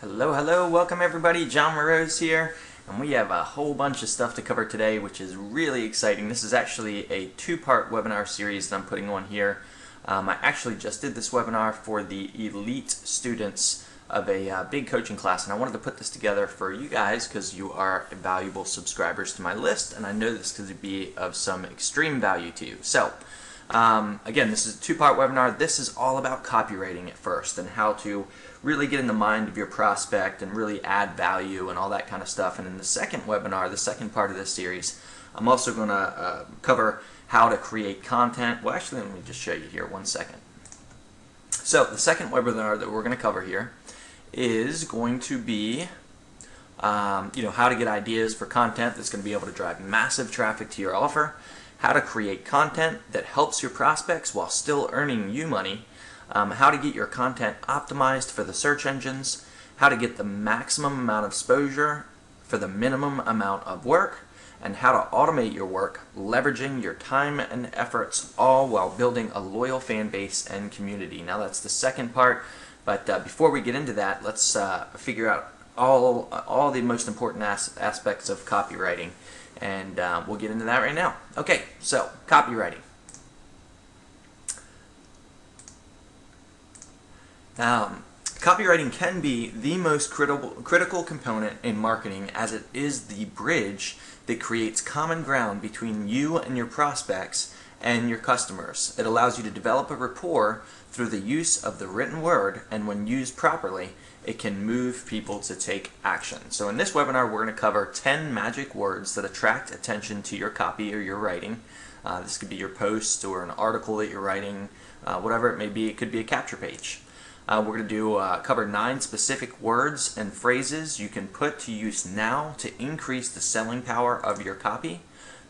Hello, welcome everybody. John Morose here, and we have a whole bunch of stuff to cover today, which is really exciting. This is actually a two-part webinar series that I'm putting on here. I actually just did this webinar for the elite students of a big coaching class, and I wanted to put this together for you guys because you are valuable subscribers to my list, and I know this could be of some extreme value to you. So, again, this is a two-part webinar. This is all about copywriting at first and how to really get in the mind of your prospect and really add value and all that kind of stuff. And in the second webinar, the second part of this series, I'm also going to cover how to create content. Well, actually, let me just show you here one second. So the second webinar that we're going to cover here is going to be how to get ideas for content that's going to be able to drive massive traffic to your offer, how to create content that helps your prospects while still earning you money, how to get your content optimized for the search engines, how to get the maximum amount of exposure for the minimum amount of work, and how to automate your work, leveraging your time and efforts, all while building a loyal fan base and community. Now that's the second part, but before we get into that, let's figure out all the most important aspects of copywriting, and we'll get into that right now. Okay, so copywriting. Copywriting can be the most critical component in marketing, as it is the bridge that creates common ground between you and your prospects and your customers. It allows you to develop a rapport through the use of the written word, and when used properly, it can move people to take action. So in this webinar, we're going to cover 10 magic words that attract attention to your copy or your writing. This could be your post or an article that you're writing, whatever it may be. It could be a capture page. We're going to cover 9 specific words and phrases you can put to use now to increase the selling power of your copy.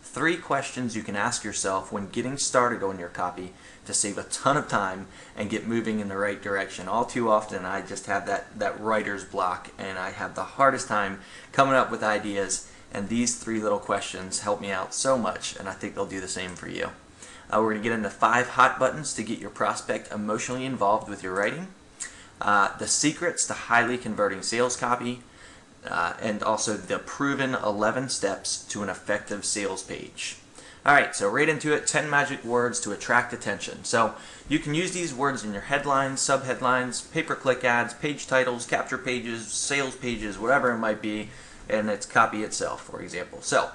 3 questions you can ask yourself when getting started on your copy to save a ton of time and get moving in the right direction. All too often I just have that writer's block, and I have the hardest time coming up with ideas, and these 3 little questions help me out so much, and I think they'll do the same for you. We're going to get into 5 hot buttons to get your prospect emotionally involved with your writing. The secrets to highly converting sales copy, and also the proven 11 steps to an effective sales page. Alright, so right into it, 10 magic words to attract attention. So you can use these words in your headlines, subheadlines, pay-per-click ads, page titles, capture pages, sales pages, whatever it might be, and its copy itself, for example. So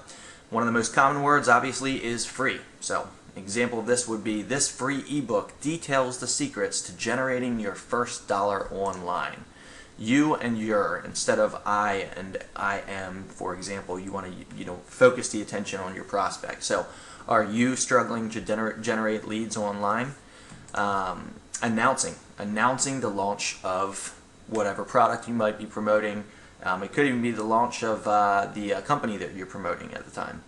one of the most common words, obviously, is free. So example of this would be, this free ebook details the secrets to generating your first dollar online. You and your, instead of I and I am, for example, you want to focus the attention on your prospect. So are you struggling to generate leads online? Announcing the launch of whatever product you might be promoting. It could even be the launch of the company that you're promoting at the time.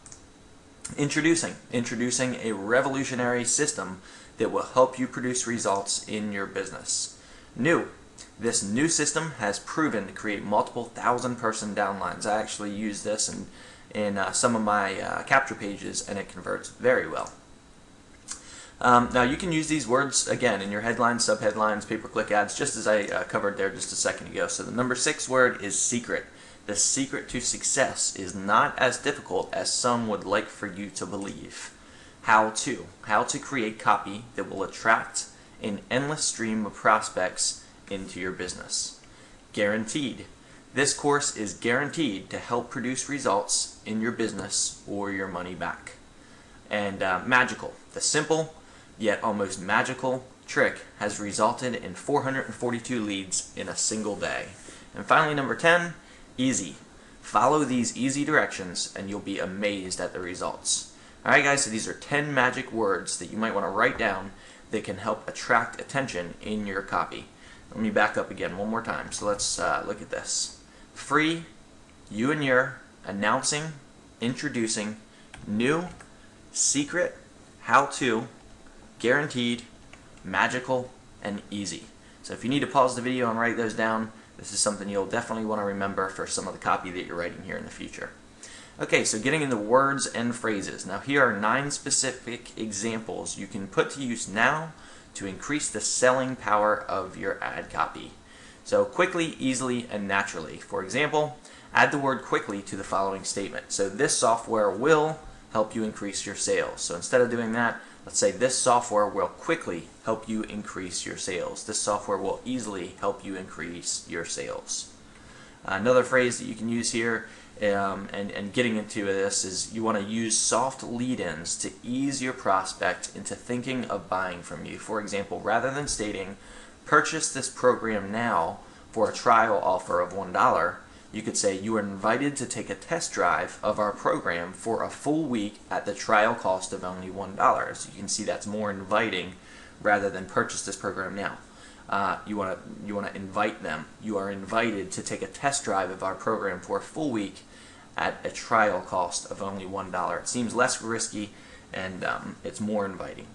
Introducing a revolutionary system that will help you produce results in your business. This new system has proven to create multiple 1,000-person downlines. I actually use this in some of my capture pages, and it converts very well. Now you can use these words again in your headlines, subheadlines, pay-per-click ads, just as I covered there just a second ago. So the number 6 word is secret. The secret to success is not as difficult as some would like for you to believe. How to create copy that will attract an endless stream of prospects into your business. Guaranteed. This course is guaranteed to help produce results in your business or your money back. And magical. The simple yet almost magical trick has resulted in 442 leads in a single day. And finally, number 10, easy. Follow these easy directions and you'll be amazed at the results. Alright guys, so these are 10 magic words that you might want to write down that can help attract attention in your copy. Let me back up again one more time. So let's look at this. Free, you and your, announcing, introducing, new, secret, how to, guaranteed, magical, and easy. So if you need to pause the video and write those down, this is something you'll definitely want to remember for some of the copy that you're writing here in the future. Okay, so getting into words and phrases. Now here are 9 specific examples you can put to use now to increase the selling power of your ad copy. So quickly, easily, and naturally. For example, add the word quickly to the following statement. So this software will help you increase your sales. So instead of doing that, let's say this software will quickly help you increase your sales. This software will easily help you increase your sales. Another phrase that you can use here, and getting into this, is you want to use soft lead-ins to ease your prospect into thinking of buying from you. For example, rather than stating, purchase this program now for a trial offer of $1, you could say, you are invited to take a test drive of our program for a full week at the trial cost of only $1. So you can see that's more inviting rather than purchase this program now. You want to invite them. You are invited to take a test drive of our program for a full week at a trial cost of only $1. It seems less risky, and it's more inviting.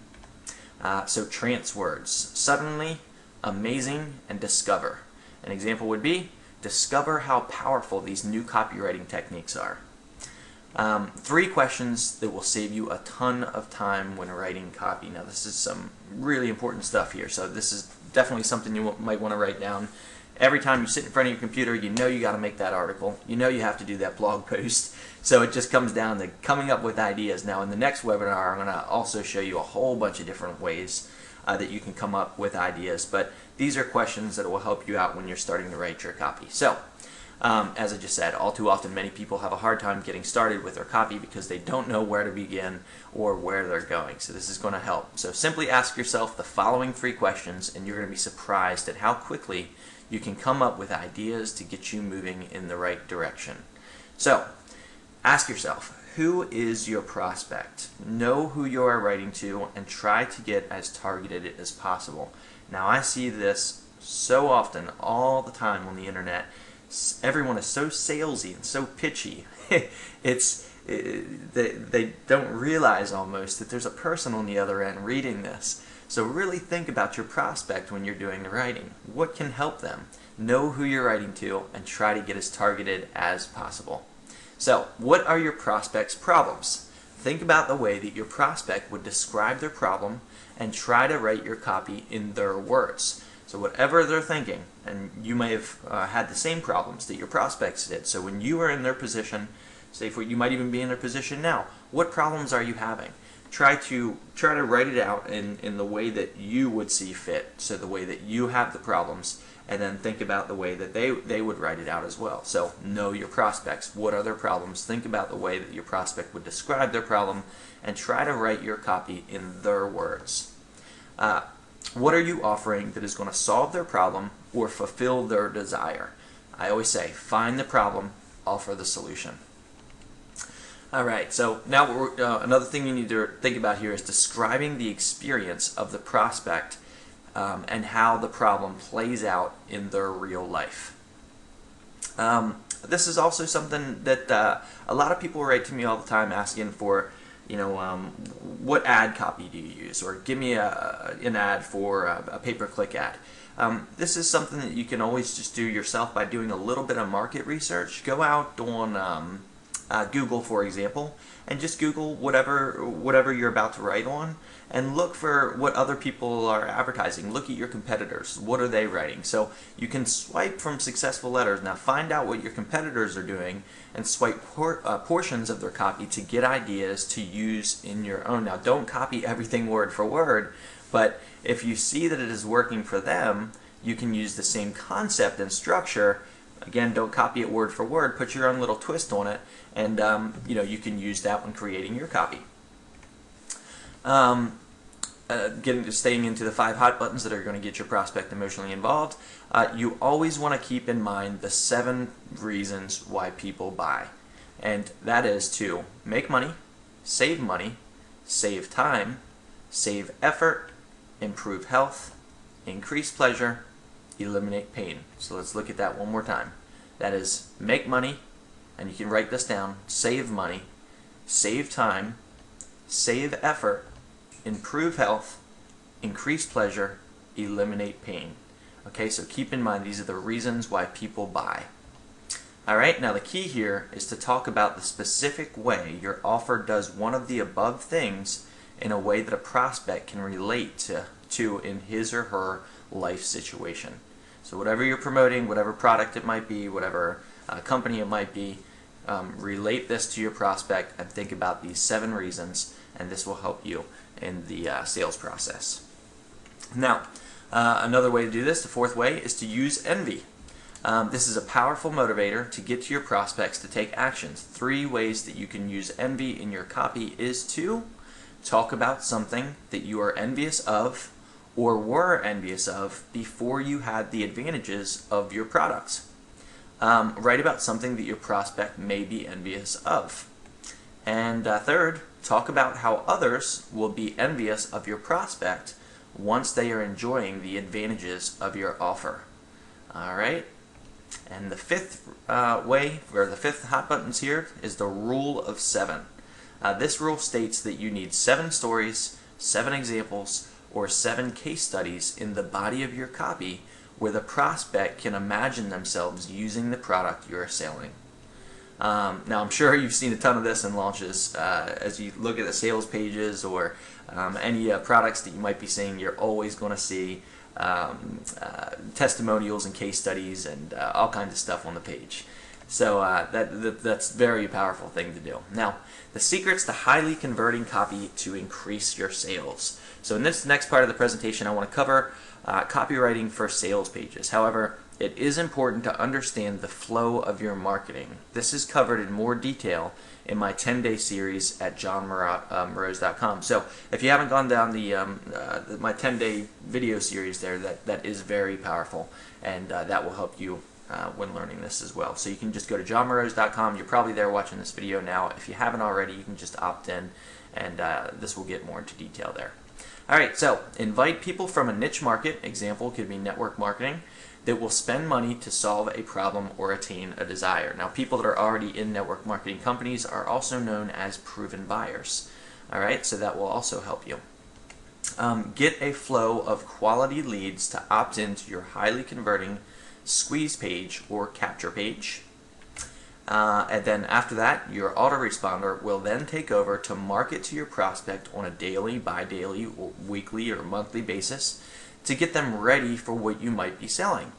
So trance words: suddenly, amazing, and discover. An example would be, discover how powerful these new copywriting techniques are. 3 questions that will save you a ton of time when writing copy. Now this is some really important stuff here, so this is definitely something you might want to write down. Every time you sit in front of your computer, you know you got to make that article. You know you have to do that blog post. So it just comes down to coming up with ideas. Now in the next webinar, I'm going to also show you a whole bunch of different ways that you can come up with ideas. But these are questions that will help you out when you're starting to write your copy. So, as I just said, all too often many people have a hard time getting started with their copy because they don't know where to begin or where they're going. So this is going to help. So simply ask yourself the following 3 questions, and you're going to be surprised at how quickly you can come up with ideas to get you moving in the right direction. So, ask yourself, who is your prospect? Know who you are writing to and try to get as targeted as possible. Now I see this so often, all the time on the internet. Everyone is so salesy and so pitchy. They don't realize almost that there's a person on the other end reading this. So really think about your prospect when you're doing the writing. What can help them? Know who you're writing to and try to get as targeted as possible. So, what are your prospect's problems? Think about the way that your prospect would describe their problem and try to write your copy in their words. So whatever they're thinking, and you may have had the same problems that your prospects did. So when you are in their position, say you might even be in their position now, what problems are you having? Try to write it out in the way that you would see fit, so the way that you have the problems, and then think about the way that they would write it out as well. So know your prospects. What are their problems? Think about the way that your prospect would describe their problem, and try to write your copy in their words. What are you offering that is going to solve their problem or fulfill their desire? I always say, find the problem, offer the solution. Alright, so now another thing you need to think about here is describing the experience of the prospect and how the problem plays out in their real life. This is also something that a lot of people write to me all the time asking for, what ad copy do you use? Or give me an ad for a pay-per-click ad. This is something that you can always just do yourself by doing a little bit of market research. Go out on Google, for example, and just Google whatever you're about to write on, and look for what other people are advertising. Look at your competitors. What are they writing? So you can swipe from successful letters. Now find out what your competitors are doing and swipe portions of their copy to get ideas to use in your own. Now don't copy everything word for word, but if you see that it is working for them, you can use the same concept and structure. Again, don't copy it word for word. Put your own little twist on it, and you can use that when creating your copy. Staying into the 5 hot buttons that are going to get your prospect emotionally involved. You always want to keep in mind the 7 reasons why people buy, and that is to make money, save time, save effort, improve health, increase pleasure, eliminate pain. So let's look at that one more time. That is make money, and you can write this down, save money, save time, save effort, improve health, increase pleasure, eliminate pain. Okay, so keep in mind these are the reasons why people buy. Alright, now the key here is to talk about the specific way your offer does one of the above things in a way that a prospect can relate to in his or her life situation. So whatever you're promoting, whatever product it might be, whatever company it might be, relate this to your prospect and think about these 7 reasons, and this will help you in the sales process. Now, another way to do this, the 4th way, is to use envy. This is a powerful motivator to get to your prospects to take actions. 3 ways that you can use envy in your copy is to talk about something that you are envious of or were envious of before you had the advantages of your products. Write about something that your prospect may be envious of. And 3rd, talk about how others will be envious of your prospect once they are enjoying the advantages of your offer. Alright? And the 5th way, or the 5th hot buttons here, is the rule of 7. This rule states that you need 7 stories, 7 examples, or 7 case studies in the body of your copy where the prospect can imagine themselves using the product you are selling. Now, I'm sure you've seen a ton of this in launches. As you look at the sales pages or any products that you might be seeing, you're always going to see testimonials and case studies and all kinds of stuff on the page. So that's a very powerful thing to do. Now, the secret's to highly converting copy to increase your sales. So in this next part of the presentation, I want to cover copywriting for sales pages. However, it is important to understand the flow of your marketing. This is covered in more detail in my 10-day series at johnmoroz.com. So if you haven't gone down my 10-day video series there, that is very powerful, and that will help you when learning this as well. So you can just go to johnmoroz.com. You're probably there watching this video now. If you haven't already, you can just opt in, and this will get more into detail there. Alright, so invite people from a niche market, example could be network marketing, that will spend money to solve a problem or attain a desire. Now, people that are already in network marketing companies are also known as proven buyers. Alright, so that will also help you. Get a flow of quality leads to opt into your highly converting squeeze page or capture page. And then after that, your autoresponder will then take over to market to your prospect on a daily, bi-daily, or weekly, or monthly basis to get them ready for what you might be selling.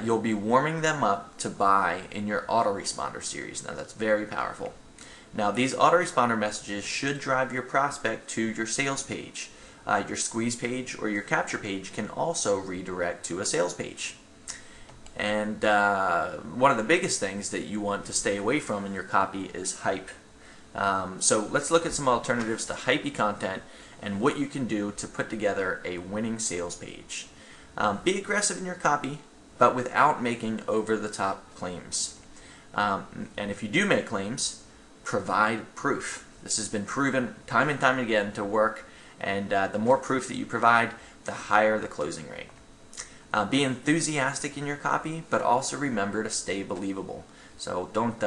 You'll be warming them up to buy in your autoresponder series. Now, that's very powerful. Now, these autoresponder messages should drive your prospect to your sales page. Your squeeze page or your capture page can also redirect to a sales page. And one of the biggest things that you want to stay away from in your copy is hype. So let's look at some alternatives to hypey content and what you can do to put together a winning sales page. Be aggressive in your copy, but without making over-the-top claims. And if you do make claims, provide proof. This has been proven time and time again to work, and the more proof that you provide, the higher the closing rate. Be enthusiastic in your copy, but also remember to stay believable. So don't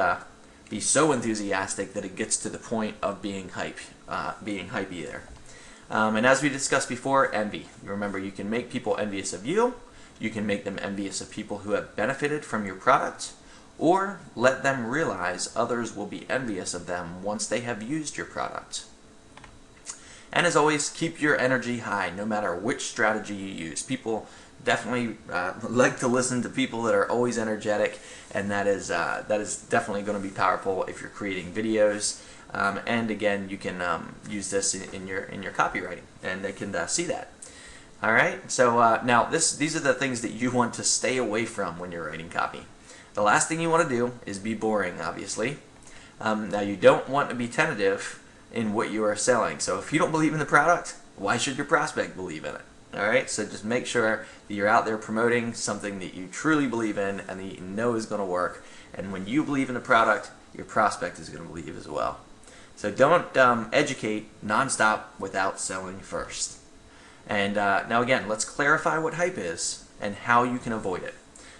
be so enthusiastic that it gets to the point of being hypey there. And as we discussed before, envy. Remember, you can make people envious of you, you can make them envious of people who have benefited from your product, or let them realize others will be envious of them once they have used your product. And as always, keep your energy high no matter which strategy you use. People definitely like to listen to people that are always energetic, and that is definitely going to be powerful if you're creating videos. And again, you can use this in your copywriting, and they can see that. All right. So now these are the things that you want to stay away from when you're writing copy. The last thing you want to do is be boring, obviously. Now, you don't want to be tentative in what you are selling. So if you don't believe in the product, why should your prospect believe in it? Alright, so just make sure that you're out there promoting something that you truly believe in and that you know is going to work. And when you believe in the product, your prospect is going to believe as well. So don't educate nonstop without selling first. And now again, let's clarify what hype is and how you can avoid it.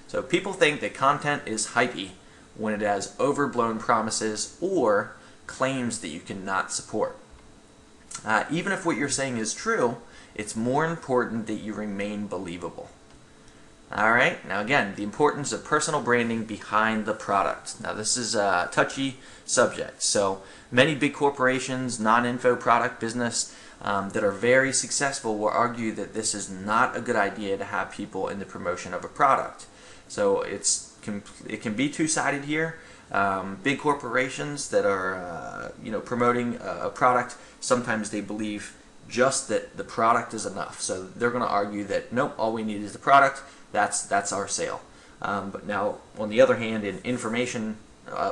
So people think that content is hypey when it has overblown promises or claims that you cannot support. Even if what you're saying is true, it's more important that you remain believable. Alright, now again, the importance of personal branding behind the product. Now this is a touchy subject. So many big corporations, non-info product business, that are very successful will argue that this is not a good idea to have people in the promotion of a product. So it can be two-sided here. Big corporations that are promoting a product, sometimes they believe just that the product is enough. So they're going to argue that nope, all we need is the product. That's our sale. But now, on the other hand, in information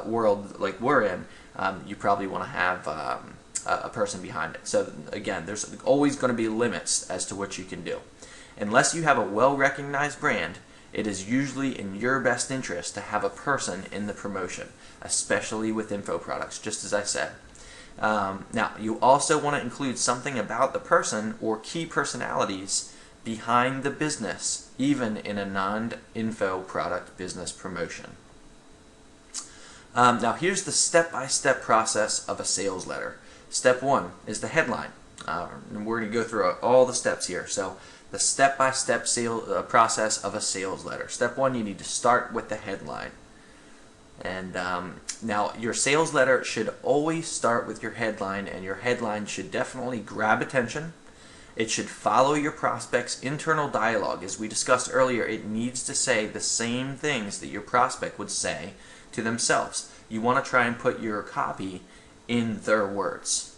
world like we're in, you probably want to have a person behind it. So again, there's always going to be limits as to what you can do. Unless you have a well-recognized brand, it is usually in your best interest to have a person in the promotion, especially with info products, just as I said. Now, you also want to include something about the person or key personalities behind the business, even in a non-info product business promotion. Now, here's the step-by-step process of a sales letter. Step 1 is the headline. And we're going to go through all the steps here. So, the step-by-step process of a sales letter. Step 1, you need to start with the headline. And now, your sales letter should always start with your headline, and your headline should definitely grab attention. It should follow your prospect's internal dialogue. As we discussed earlier, it needs to say the same things that your prospect would say to themselves. You want to try and put your copy in their words.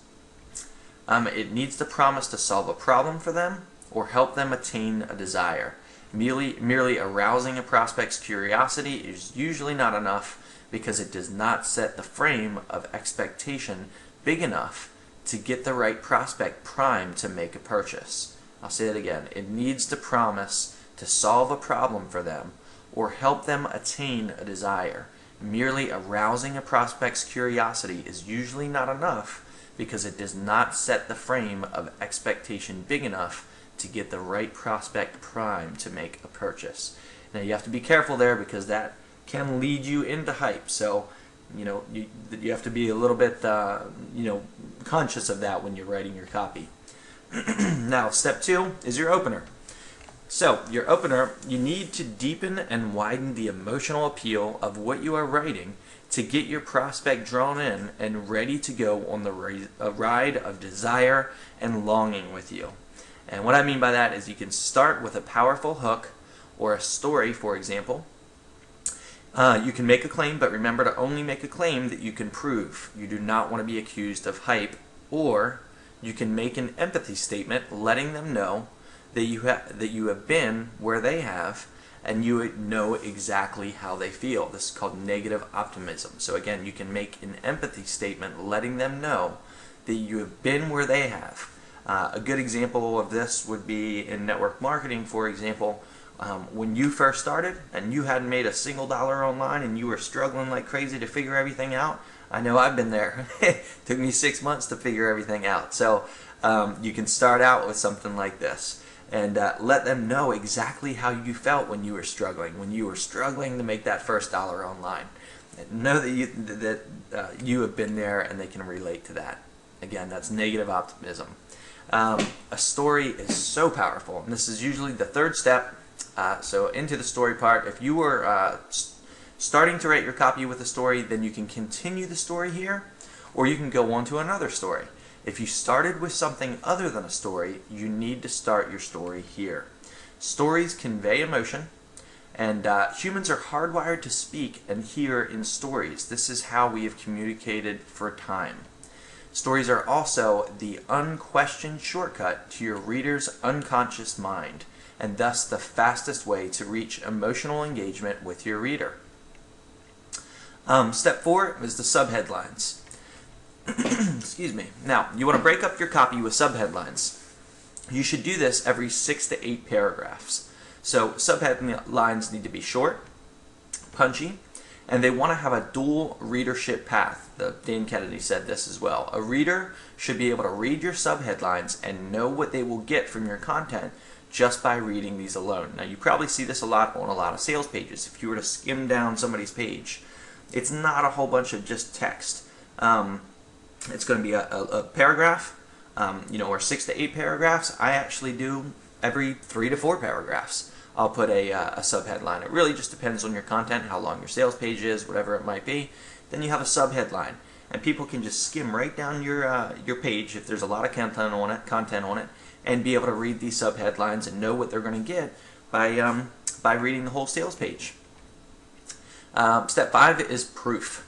It needs to promise to solve a problem for them or help them attain a desire. Merely arousing a prospect's curiosity is usually not enough because it does not set the frame of expectation big enough to get the right prospect primed to make a purchase. I'll say it again. It needs to promise to solve a problem for them or help them attain a desire. Merely arousing a prospect's curiosity is usually not enough because it does not set the frame of expectation big enough to get the right prospect primed to make a purchase. Now you have to be careful there because that can lead you into hype. So you have to be a little bit conscious of that when you're writing your copy. Now, step 2 is your opener. So, your opener, you need to deepen and widen the emotional appeal of what you are writing to get your prospect drawn in and ready to go on the ride of desire and longing with you. And what I mean by that is you can start with a powerful hook or a story, for example. You can make a claim, but remember to only make a claim that you can prove. You do not want to be accused of hype. Or you can make an empathy statement letting them know that you have been where they have and you know exactly how they feel. This is called negative optimism. So again, you can make an empathy statement letting them know that you have been where they have. A good example of this would be in network marketing, for example. When you first started and you hadn't made a single dollar online and you were struggling like crazy to figure everything out, I know I've been there. It took me 6 months to figure everything out. So you can start out with something like this and let them know exactly how you felt when you were struggling to make that first dollar online. Know that you have been there and they can relate to that. Again, that's negative optimism. A story is so powerful, and this is usually the third step. So into the story part, if you were starting to write your copy with a story, then you can continue the story here, or you can go on to another story. If you started with something other than a story, you need to start your story here. Stories convey emotion, and humans are hardwired to speak and hear in stories. This is how we have communicated for time. Stories are also the unquestioned shortcut to your reader's unconscious mind, and thus the fastest way to reach emotional engagement with your reader. Step 4 is the subheadlines. Excuse me. Now, you want to break up your copy with subheadlines. You should do this every 6 to 8 paragraphs. So subheadlines need to be short, punchy, and they want to have a dual readership path. Dane Kennedy said this as well. A reader should be able to read your subheadlines and know what they will get from your content just by reading these alone. Now, you probably see this a lot on a lot of sales pages. If you were to skim down somebody's page, it's not a whole bunch of just text. It's going to be a paragraph, or 6 to 8 paragraphs. I actually do every 3 to 4 paragraphs. I'll put a subheadline. It really just depends on your content, how long your sales page is, whatever it might be. Then you have a subheadline. and people can just skim right down your page if there's a lot of content on it, and be able to read these subheadlines and know what they're going to get by reading the whole sales page. Step 5 is proof.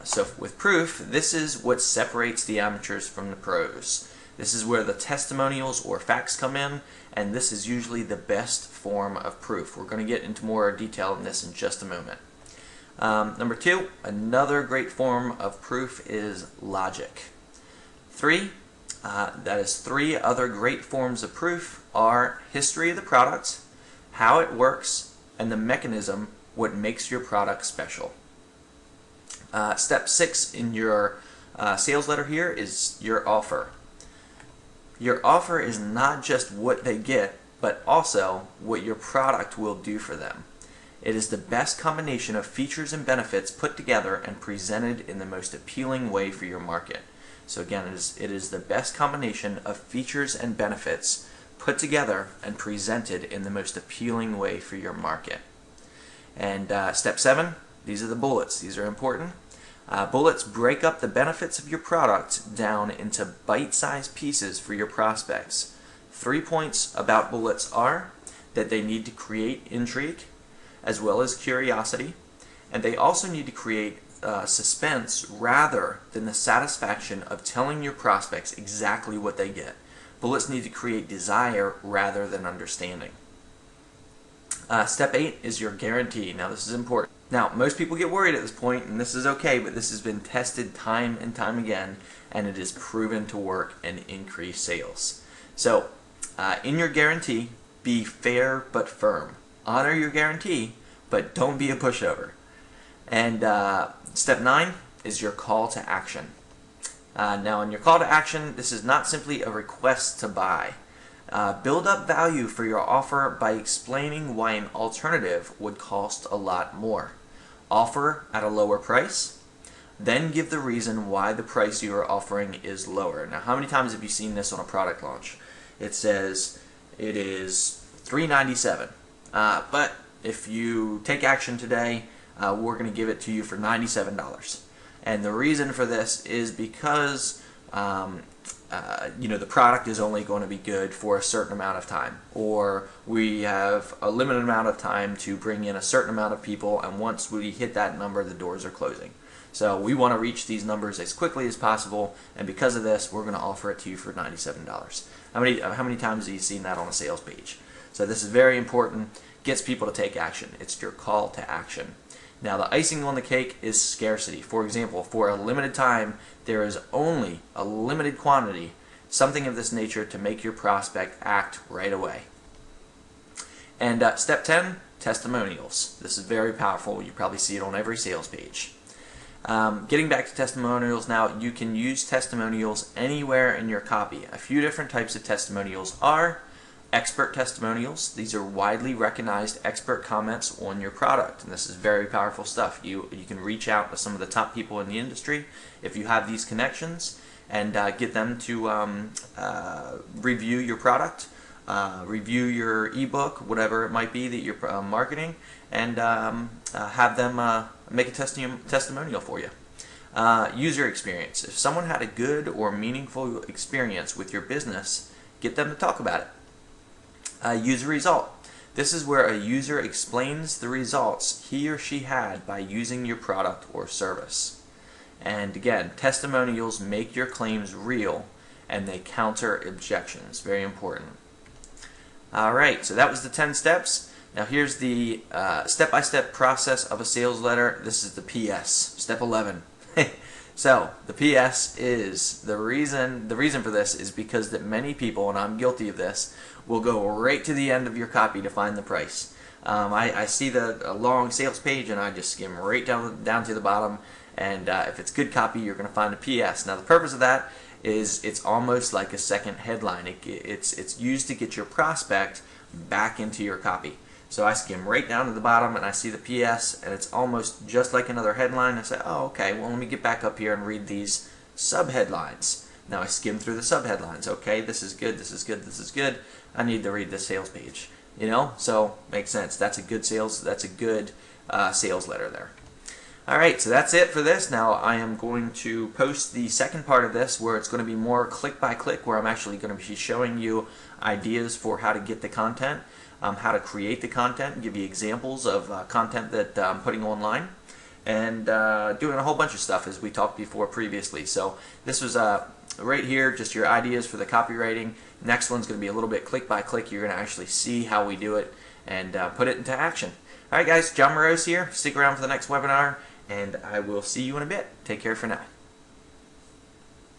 So with proof, this is what separates the amateurs from the pros. This is where the testimonials or facts come in, and this is usually the best form of proof. We're going to get into more detail in this in just a moment. Number 2, another great form of proof is logic. 3 other great forms of proof are history of the product, how it works, and the mechanism, what makes your product special. Step 6 in your sales letter here is your offer. Your offer is not just what they get, but also what your product will do for them. It is the best combination of features and benefits put together and presented in the most appealing way for your market. So again, it is the best combination of features and benefits put together and presented in the most appealing way for your market. And step 7, these are the bullets. These are important. Bullets break up the benefits of your product down into bite-sized pieces for your prospects. 3 points about bullets are that they need to create intrigue as well as curiosity, and they also need to create suspense rather than the satisfaction of telling your prospects exactly what they get. Bullets need to create desire rather than understanding. Step 8 is your guarantee. Now this is important. Now most people get worried at this point, and this is okay, but this has been tested time and time again, and it is proven to work and increase sales. So in your guarantee, be fair but firm. Honor your guarantee, but don't be a pushover. And step 9 is your call to action. Now in your call to action, this is not simply a request to buy. Build up value for your offer by explaining why an alternative would cost a lot more. Offer at a lower price, then give the reason why the price you are offering is lower. Now, how many times have you seen this on a product launch? It says it is $397, but if you take action today, we're going to give it to you for $97. And the reason for this is because the product is only going to be good for a certain amount of time, or we have a limited amount of time to bring in a certain amount of people, and once we hit that number, the doors are closing. So we want to reach these numbers as quickly as possible, and because of this, we're going to offer it to you for $97. How many times have you seen that on a sales page? So this is very important. Gets people to take action. It's your call to action. Now the icing on the cake is scarcity. For example, for a limited time, there is only a limited quantity, something of this nature to make your prospect act right away. And step 10, testimonials. This is very powerful. You probably see it on every sales page. Getting back to testimonials now, you can use testimonials anywhere in your copy. A few different types of testimonials are expert testimonials. These are widely recognized expert comments on your product, and this is very powerful stuff. You can reach out to some of the top people in the industry if you have these connections, and get them to review your product, review your ebook, whatever it might be that you're marketing, and have them make a testimonial for you. User experience. If someone had a good or meaningful experience with your business, get them to talk about it. User result. This is where a user explains the results he or she had by using your product or service. And again, testimonials make your claims real, and they counter objections. Very important. Alright, so that was the 10 steps. Now here's the step-by-step process of a sales letter. This is the PS, step 11. So the PS is the reason for this is because that many people, and I'm guilty of this, will go right to the end of your copy to find the price. I see a long sales page, and I just skim right down to the bottom, and if it's good copy, you're going to find a PS. Now the purpose of that is it's almost like a second headline. It's used to get your prospect back into your copy. So I skim right down to the bottom, and I see the PS, and it's almost just like another headline. I say, oh, okay, well, let me get back up here and read these subheadlines. Now I skim through the subheadlines. Okay, this is good, this is good, this is good. I need to read this sales page. So makes sense. That's a good sales letter there. Alright, so that's it for this. Now I am going to post the second part of this where it's going to be more click by click, where I'm actually going to be showing you ideas for how to get the content, how to create the content, give you examples of content that I'm putting online, and doing a whole bunch of stuff as we talked before previously. So this was right here, just your ideas for the copywriting. Next one's going to be a little bit click by click. You're going to actually see how we do it and put it into action. Alright guys, John Morose here. Stick around for the next webinar, and I will see you in a bit. Take care for now.